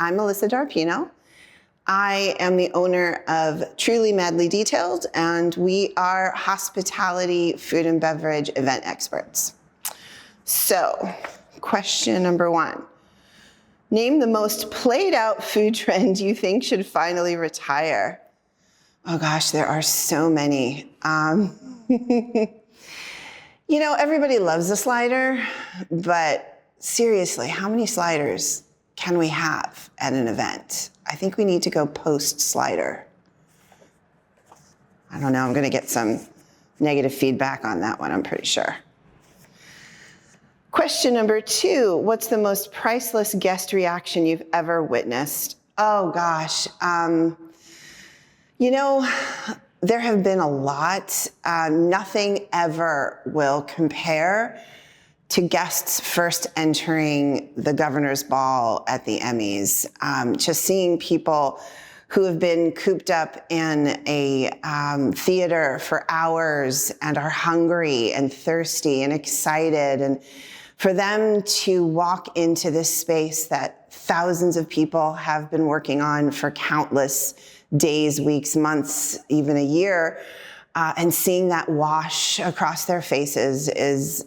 I'm Melissa Darpino. I am the owner of Truly Madly Detailed, and we are hospitality, food and beverage event experts. So, question number 1. Name the most played out food trend you think should finally retire. Oh gosh, there are so many. You know, everybody loves a slider, but seriously, how many sliders can we have at an event? I think we need to go post-slider. I don't know, I'm gonna get some negative feedback on that one, I'm pretty sure. Question number 2, what's the most priceless guest reaction you've ever witnessed? Oh gosh, you know, there have been a lot. Nothing ever will compare to guests first entering the governor's ball at the Emmys. Just seeing people who have been cooped up in a theater for hours and are hungry and thirsty and excited, and for them to walk into this space that thousands of people have been working on for countless days, weeks, months, even a year, and seeing that wash across their faces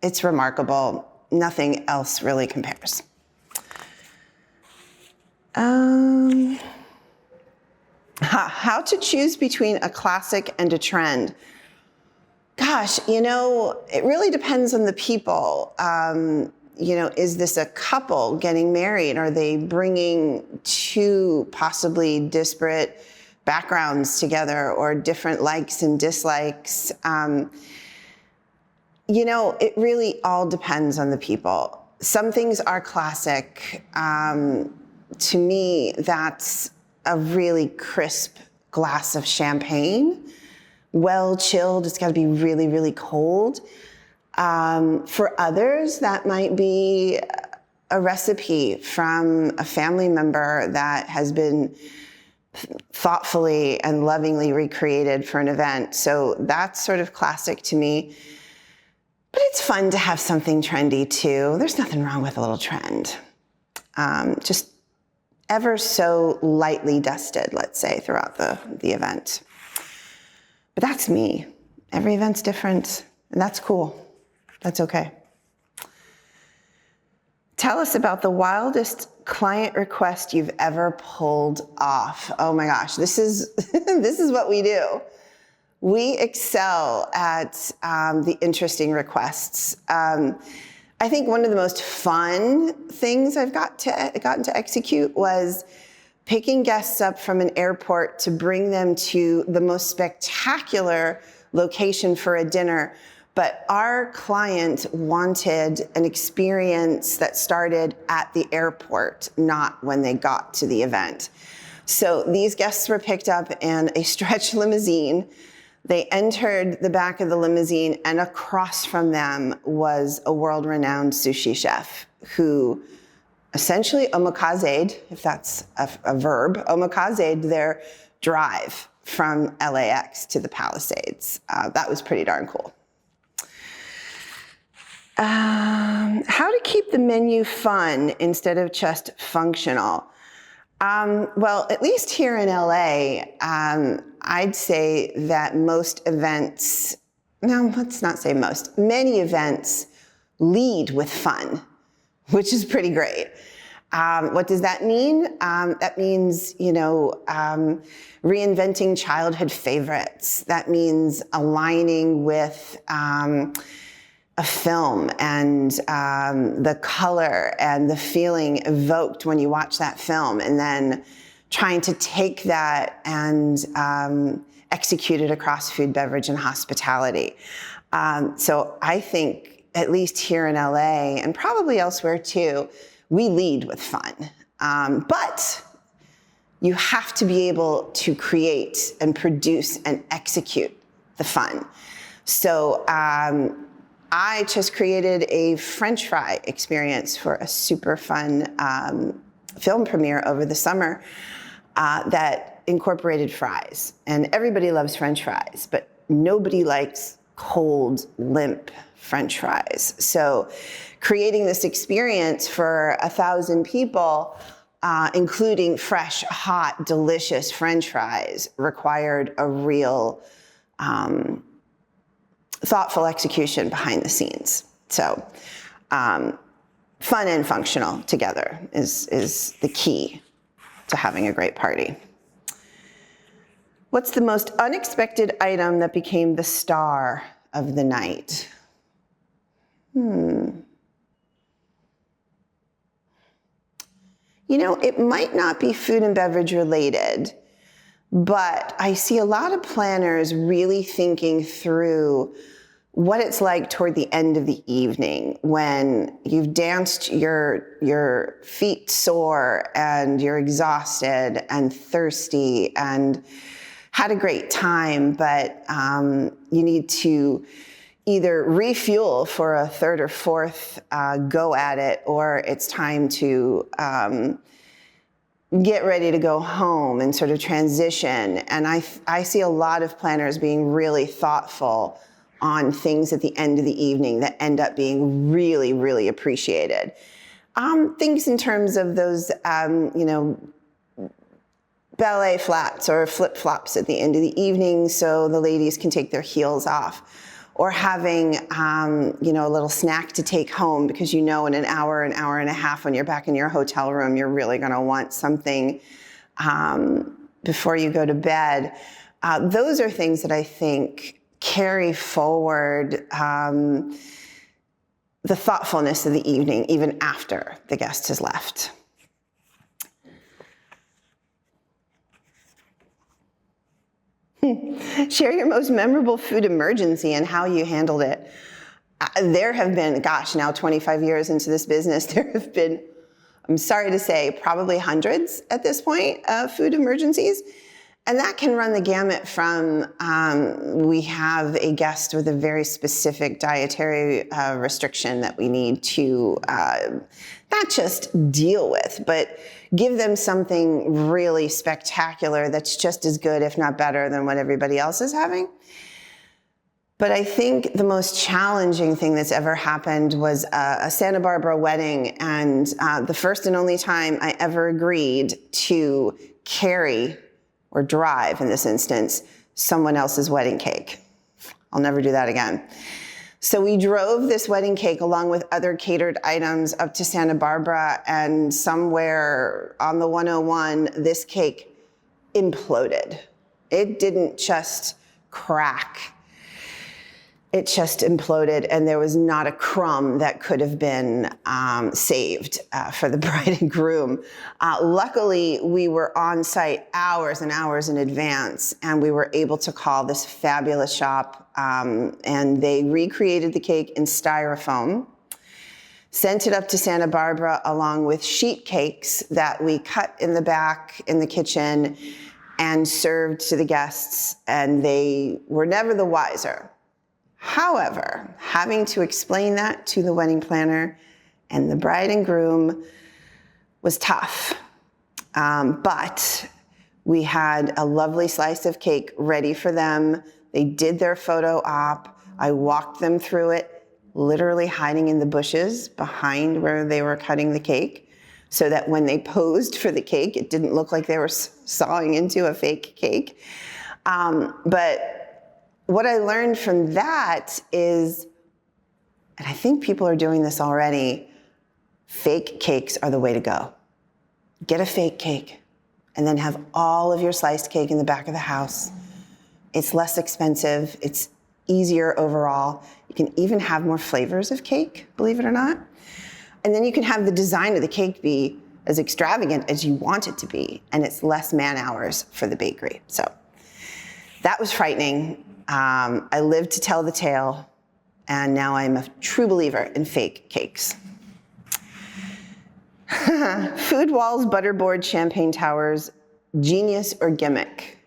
it's remarkable. Nothing else really compares. How to choose between a classic and a trend? Gosh, you know, it really depends on the people. You know, is this a couple getting married? Are they bringing two possibly disparate backgrounds together or different likes and dislikes? You know, it really all depends on the people. Some things are classic. To me, that's a really crisp glass of champagne, well chilled. It's got to be really, really cold. For others, that might be a recipe from a family member that has been thoughtfully and lovingly recreated for an event. So that's sort of classic to me. But it's fun to have something trendy too. There's nothing wrong with a little trend. Just ever so lightly dusted, let's say, throughout the event. But that's me. Every event's different, and that's cool. That's okay. Tell us about the wildest client request you've ever pulled off. Oh my gosh, this is what we do. We excel at the interesting requests. I think one of the most fun things I've gotten to execute was picking guests up from an airport to bring them to the most spectacular location for a dinner. But our client wanted an experience that started at the airport, not when they got to the event. So these guests were picked up in a stretch limousine. They entered the back of the limousine, and across from them was a world-renowned sushi chef who essentially omakased, if that's a verb, omakased their drive from LAX to the Palisades. That was pretty darn cool. How to keep the menu fun instead of just functional? Well, at least here in LA, I'd say that most events, no, let's not say most, many events lead with fun, which is pretty great. What does that mean? That means, you know, reinventing childhood favorites. That means aligning with a film and the color and the feeling evoked when you watch that film, and then trying to take that and execute it across food, beverage, and hospitality. So I think, at least here in LA, and probably elsewhere too, we lead with fun. But you have to be able to create and produce and execute the fun. So I just created a French fry experience for a super fun film premiere over the summer that incorporated fries. And everybody loves French fries, but nobody likes cold, limp French fries. So creating this experience for 1,000 people including fresh, hot, delicious French fries, required a real thoughtful execution behind the scenes. So fun and functional together is the key to having a great party. What's the most unexpected item that became the star of the night? You know, it might not be food and beverage related, but I see a lot of planners really thinking through what it's like toward the end of the evening when you've danced, your feet sore and you're exhausted and thirsty and had a great time, but you need to either refuel for a third or fourth go at it, or it's time to get ready to go home and sort of transition. And I see a lot of planners being really thoughtful on things at the end of the evening that end up being really, really appreciated. Things in terms of those, you know, ballet flats or flip-flops at the end of the evening so the ladies can take their heels off. Or having, you know, a little snack to take home because you know in an hour and a half when you're back in your hotel room, you're really gonna want something before you go to bed. Those are things that I think carry forward the thoughtfulness of the evening even after the guest has left. Share your most memorable food emergency and how you handled it. There have been, gosh, now 25 years into this business, there have been, I'm sorry to say, probably hundreds at this point of food emergencies. And that can run the gamut from we have a guest with a very specific dietary restriction that we need to not just deal with, but give them something really spectacular that's just as good, if not better, than what everybody else is having. But I think the most challenging thing that's ever happened was a Santa Barbara wedding, and the first and only time I ever agreed to carry, or drive in this instance, someone else's wedding cake. I'll never do that again. So we drove this wedding cake along with other catered items up to Santa Barbara, and somewhere on the 101, this cake imploded. It didn't just crack. It just imploded, and there was not a crumb that could have been saved for the bride and groom. Luckily, we were on site hours and hours in advance, and we were able to call this fabulous shop, and they recreated the cake in styrofoam, sent it up to Santa Barbara along with sheet cakes that we cut in the back in the kitchen and served to the guests, and they were never the wiser. However, having to explain that to the wedding planner and the bride and groom was tough. But we had a lovely slice of cake ready for them. They did their photo op. I walked them through it, literally hiding in the bushes behind where they were cutting the cake, so that when they posed for the cake, it didn't look like they were sawing into a fake cake. But what I learned from that is, and I think people are doing this already, fake cakes are the way to go. Get a fake cake and then have all of your sliced cake in the back of the house. It's less expensive, it's easier overall. You can even have more flavors of cake, believe it or not. And then you can have the design of the cake be as extravagant as you want it to be, and it's less man hours for the bakery. So that was frightening. I lived to tell the tale, and now I'm a true believer in fake cakes. Food walls, butterboard, champagne towers, genius or gimmick?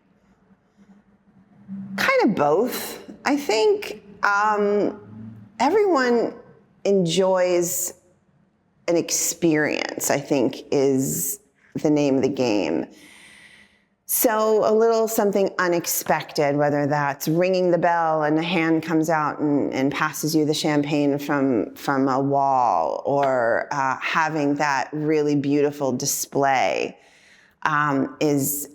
Kind of both. I think everyone enjoys an experience, I think, is the name of the game. So a little something unexpected, whether that's ringing the bell and a hand comes out and passes you the champagne from a wall, or having that really beautiful display is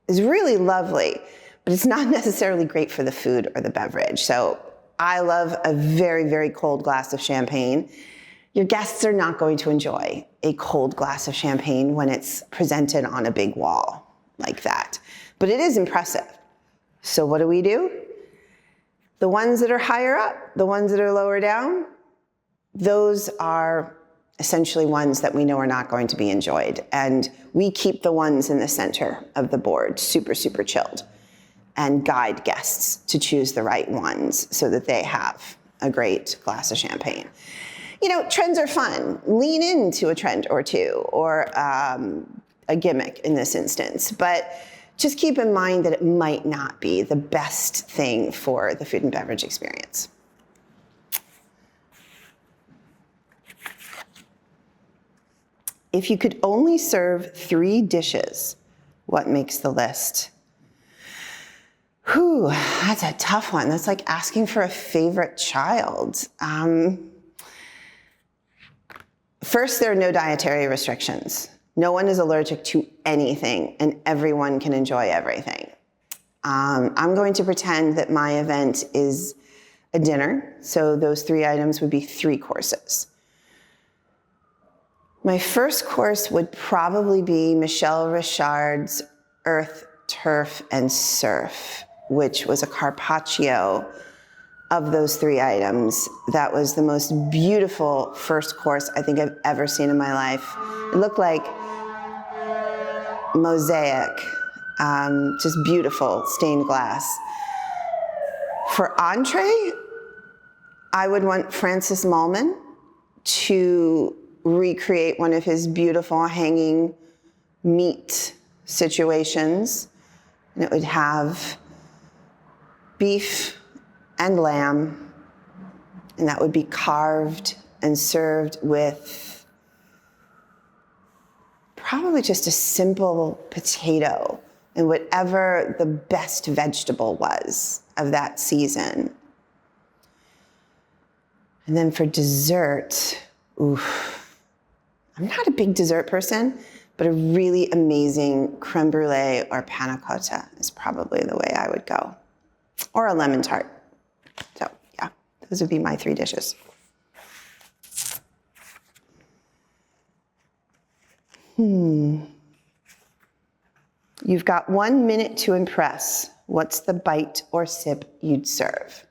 really lovely, but it's not necessarily great for the food or the beverage. So I love a very, very cold glass of champagne. Your guests are not going to enjoy a cold glass of champagne when it's presented on a big wall like that. But it is impressive. So what do? The ones that are higher up, the ones that are lower down, those are essentially ones that we know are not going to be enjoyed. And we keep the ones in the center of the board super, super chilled and guide guests to choose the right ones so that they have a great glass of champagne. You know, trends are fun. Lean into a trend or two, or a gimmick in this instance. But just keep in mind that it might not be the best thing for the food and beverage experience. If you could only serve 3 dishes, what makes the list? Whew, that's a tough one. That's like asking for a favorite child. First, there are no dietary restrictions. No one is allergic to anything, and everyone can enjoy everything. I'm going to pretend that my event is a dinner, so those 3 items would be 3 courses. My first course would probably be Michel Richard's Earth, Turf, and Surf, which was a carpaccio of those 3 items. That was the most beautiful first course I think I've ever seen in my life. It looked like mosaic, just beautiful stained glass. For entree, I would want Francis Mallmann to recreate one of his beautiful hanging meat situations. And it would have beef and lamb, and that would be carved and served with probably just a simple potato and whatever the best vegetable was of that season. And then for dessert, I'm not a big dessert person, but a really amazing creme brulee or panna cotta is probably the way I would go. Or a lemon tart. So yeah, those would be my 3 dishes. You've got 1 minute to impress. What's the bite or sip you'd serve?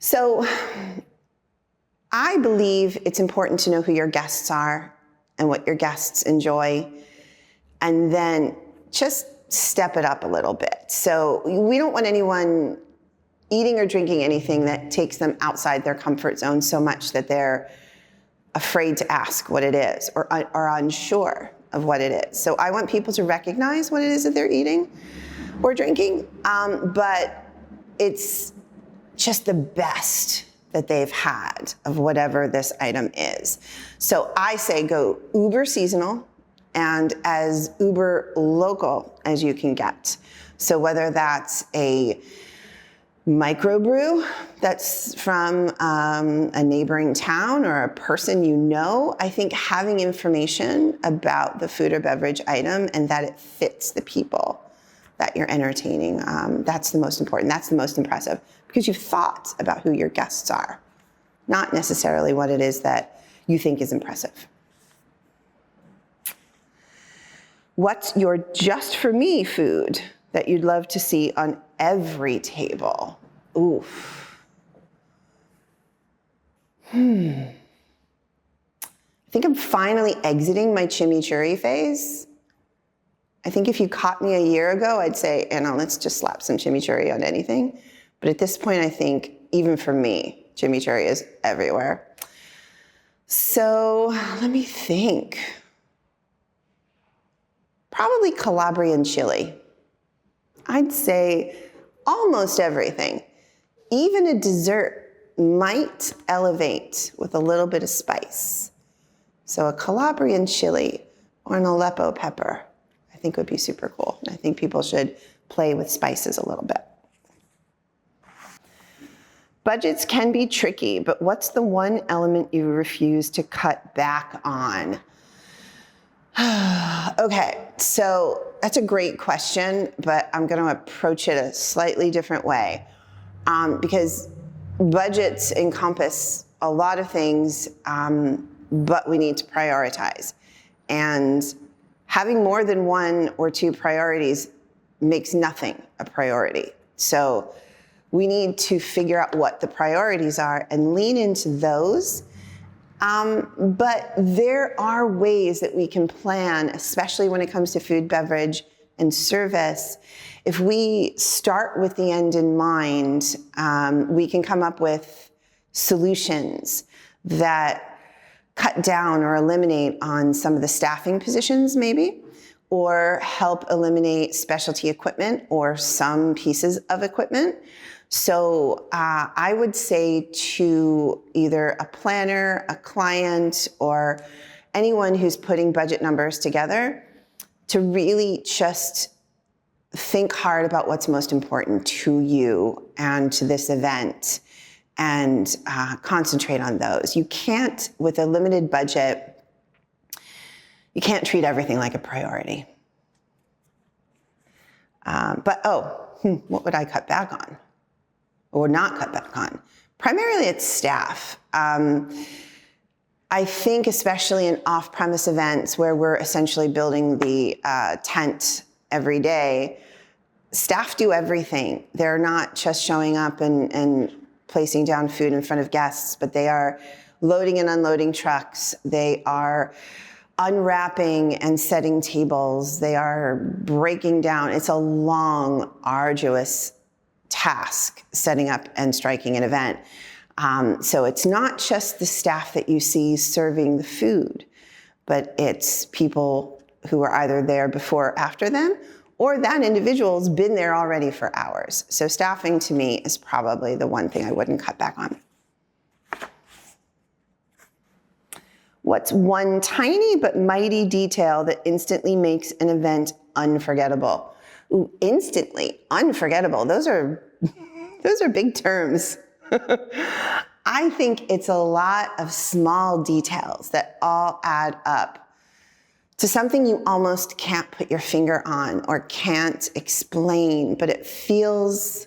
So I believe it's important to know who your guests are and what your guests enjoy, and then just step it up a little bit. So we don't want anyone eating or drinking anything that takes them outside their comfort zone so much that they're afraid to ask what it is or are unsure of what it is. So I want people to recognize what it is that they're eating or drinking, but it's just the best that they've had of whatever this item is. So I say go uber seasonal and as uber local as you can get. So whether that's a microbrew that's from a neighboring town or a person you know, I think having information about the food or beverage item and that it fits the people that you're entertaining, that's the most important, that's the most impressive, because you've thought about who your guests are, not necessarily what it is that you think is impressive. What's your just for me food that you'd love to see on every table? Oof. I think I'm finally exiting my chimichurri phase. I think if you caught me a year ago, I'd say, Anna, let's just slap some chimichurri on anything. But at this point, I think, even for me, chimichurri is everywhere. So let me think. Probably Calabrian chili. I'd say almost everything. Even a dessert might elevate with a little bit of spice. So a Calabrian chili or an Aleppo pepper, I think would be super cool. I think people should play with spices a little bit. Budgets can be tricky, but what's the one element you refuse to cut back on? Okay, so that's a great question, but I'm going to approach it a slightly different way, because budgets encompass a lot of things, but we need to prioritize. And having more than one or two priorities makes nothing a priority. So we need to figure out what the priorities are and lean into those. But there are ways that we can plan, especially when it comes to food, beverage, and service. If we start with the end in mind, we can come up with solutions that cut down or eliminate on some of the staffing positions maybe, or help eliminate specialty equipment or some pieces of equipment. So I would say to either a planner, a client, or anyone who's putting budget numbers together to really just think hard about what's most important to you and to this event, and concentrate on those. You can't, with a limited budget, you can't treat everything like a priority. What would I cut back on? Or not cut back on? Primarily it's staff. I think especially in off-premise events where we're essentially building the tent every day, staff do everything. They're not just showing up and placing down food in front of guests, but they are loading and unloading trucks. They are unwrapping and setting tables. They are breaking down. It's a long, arduous task setting up and striking an event. So it's not just the staff that you see serving the food, but it's people who are either there before or after them, or that individual's been there already for hours. So staffing to me is probably the one thing I wouldn't cut back on. What's one tiny but mighty detail that instantly makes an event unforgettable? Ooh, instantly unforgettable. Those are big terms. I think it's a lot of small details that all add up to something you almost can't put your finger on or can't explain, but it feels,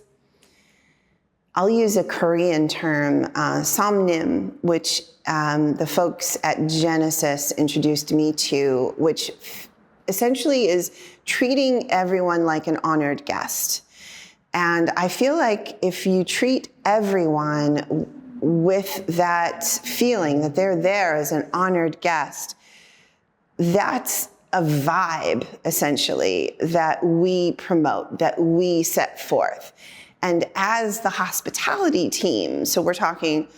I'll use a Korean term, somnim, which the folks at Genesis introduced me to, which essentially is treating everyone like an honored guest. And I feel like if you treat everyone with that feeling that they're there as an honored guest, that's a vibe, essentially, that we promote, that we set forth. And as the hospitality team, so we're talking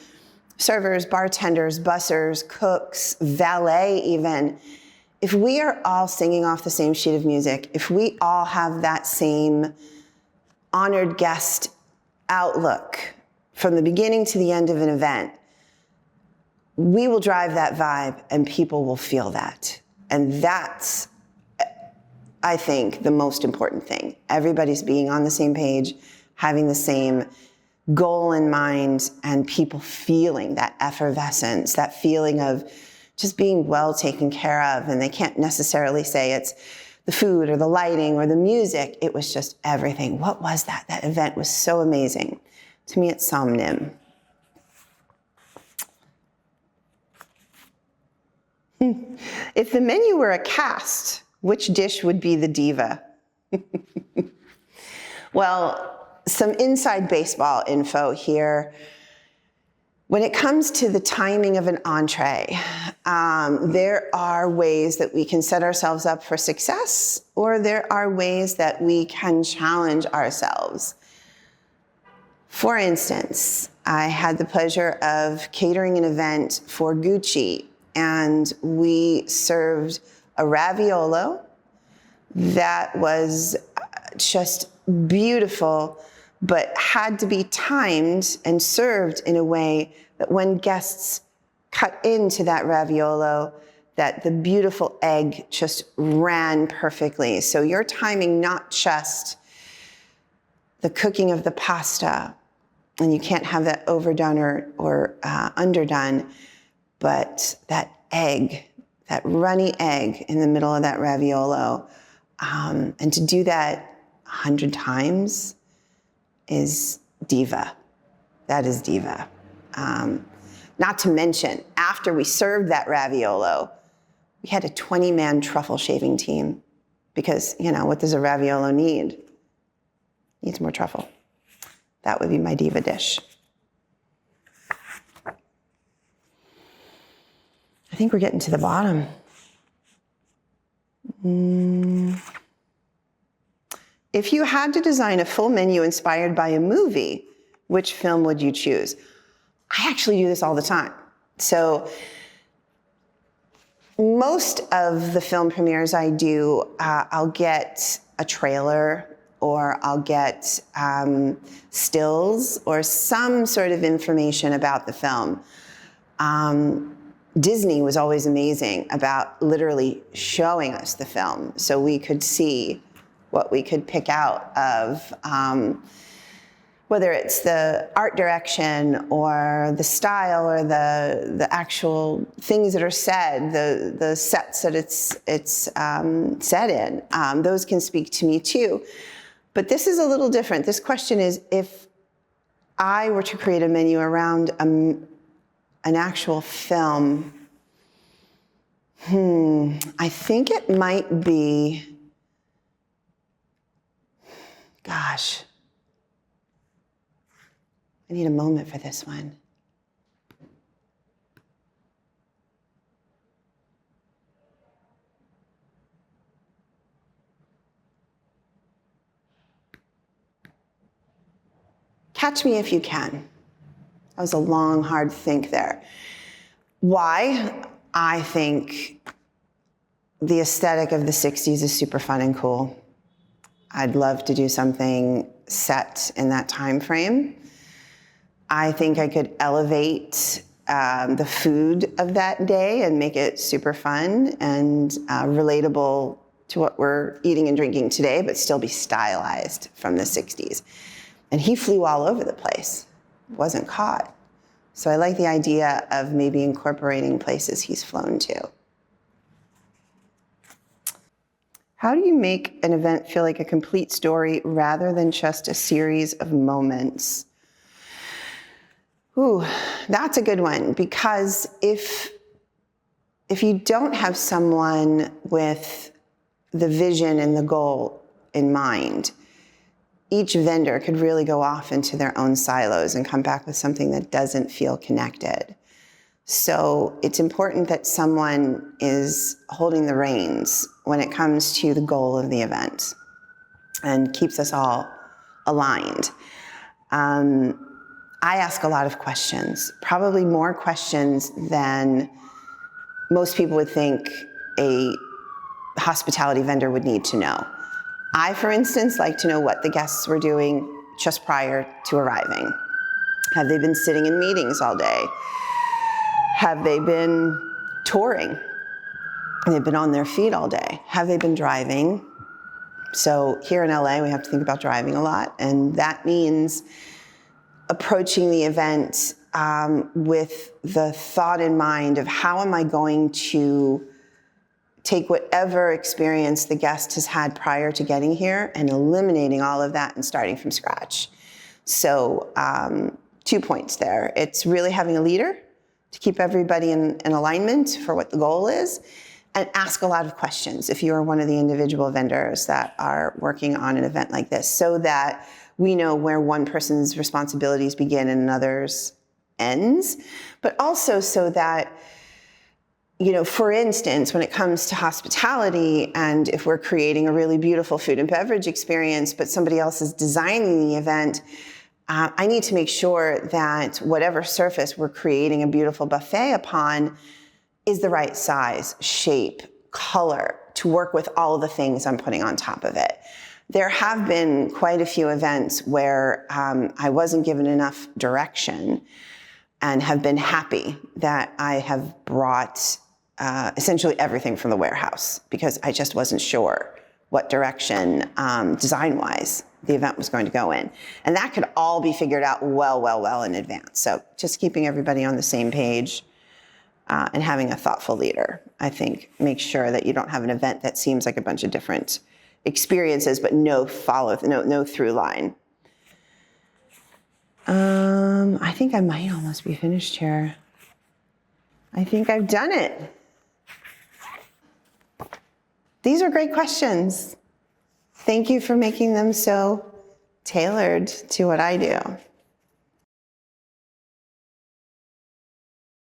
servers, bartenders, bussers, cooks, valet even, if we are all singing off the same sheet of music, if we all have that same honored guest outlook from the beginning to the end of an event, we will drive that vibe and people will feel that. And that's, I think, the most important thing. Everybody's being on the same page, having the same goal in mind, and people feeling that effervescence, that feeling of just being well taken care of. And they can't necessarily say it's the food or the lighting or the music. It was just everything. What was that? That event was so amazing. To me, it's somnim. If the menu were a cast, which dish would be the diva? Well, some inside baseball info here. When it comes to the timing of an entree, there are ways that we can set ourselves up for success, or there are ways that we can challenge ourselves. For instance, I had the pleasure of catering an event for Gucci, and we served a raviolo that was just beautiful, but had to be timed and served in a way that when guests cut into that raviolo, that the beautiful egg just ran perfectly. So you're timing not just the cooking of the pasta, and you can't have that overdone or underdone, but that egg, that runny egg in the middle of that raviolo. And to do that 100 times is diva. That is diva. Not to mention, after we served that raviolo, we had a 20-man truffle shaving team because, what does a raviolo need? It needs more truffle. That would be my diva dish. I think we're getting to the bottom. If you had to design a full menu inspired by a movie, which film would you choose? I actually do this all the time. So most of the film premieres I do, I'll get a trailer or I'll get stills or some sort of information about the film. Disney was always amazing about literally showing us the film so we could see what we could pick out of, whether it's the art direction or the style or the actual things that are said, the sets that it's set in. Those can speak to me too. But this is a little different. This question is, if I were to create a menu around an actual film, I think it might be, gosh, I need a moment for this one. Catch Me If You Can. That was a long, hard think there. Why? I think the aesthetic of the 60s is super fun and cool. I'd love to do something set in that time frame. I think I could elevate the food of that day and make it super fun and relatable to what we're eating and drinking today, but still be stylized from the 60s. And he flew all over the place, wasn't caught. So I like the idea of maybe incorporating places he's flown to. How do you make an event feel like a complete story rather than just a series of moments? Ooh, that's a good one, because if you don't have someone with the vision and the goal in mind, each vendor could really go off into their own silos and come back with something that doesn't feel connected. So it's important that someone is holding the reins when it comes to the goal of the event and keeps us all aligned. I ask a lot of questions, probably more questions than most people would think a hospitality vendor would need to know. I, for instance, like to know what the guests were doing just prior to arriving. Have they been sitting in meetings all day? Have they been touring? They've been on their feet all day. Have they been driving? So here in LA, we have to think about driving a lot, and that means approaching the event with the thought in mind of how am I going to take whatever experience the guest has had prior to getting here and eliminating all of that and starting from scratch. So 2 points there. It's really having a leader to keep everybody in alignment for what the goal is, and ask a lot of questions if you are one of the individual vendors that are working on an event like this, so that we know where one person's responsibilities begin and another's ends, but also so that, for instance, when it comes to hospitality, and if we're creating a really beautiful food and beverage experience, but somebody else is designing the event, I need to make sure that whatever surface we're creating a beautiful buffet upon is the right size, shape, color to work with all of the things I'm putting on top of it. There have been quite a few events where I wasn't given enough direction and have been happy that I have brought essentially everything from the warehouse because I just wasn't sure what direction, design-wise, the event was going to go in. And that could all be figured out well in advance. So just keeping everybody on the same page and having a thoughtful leader, I think, makes sure that you don't have an event that seems like a bunch of different experiences, but no through line. I think I might almost be finished here. I think I've done it. These are great questions. Thank you for making them so tailored to what I do.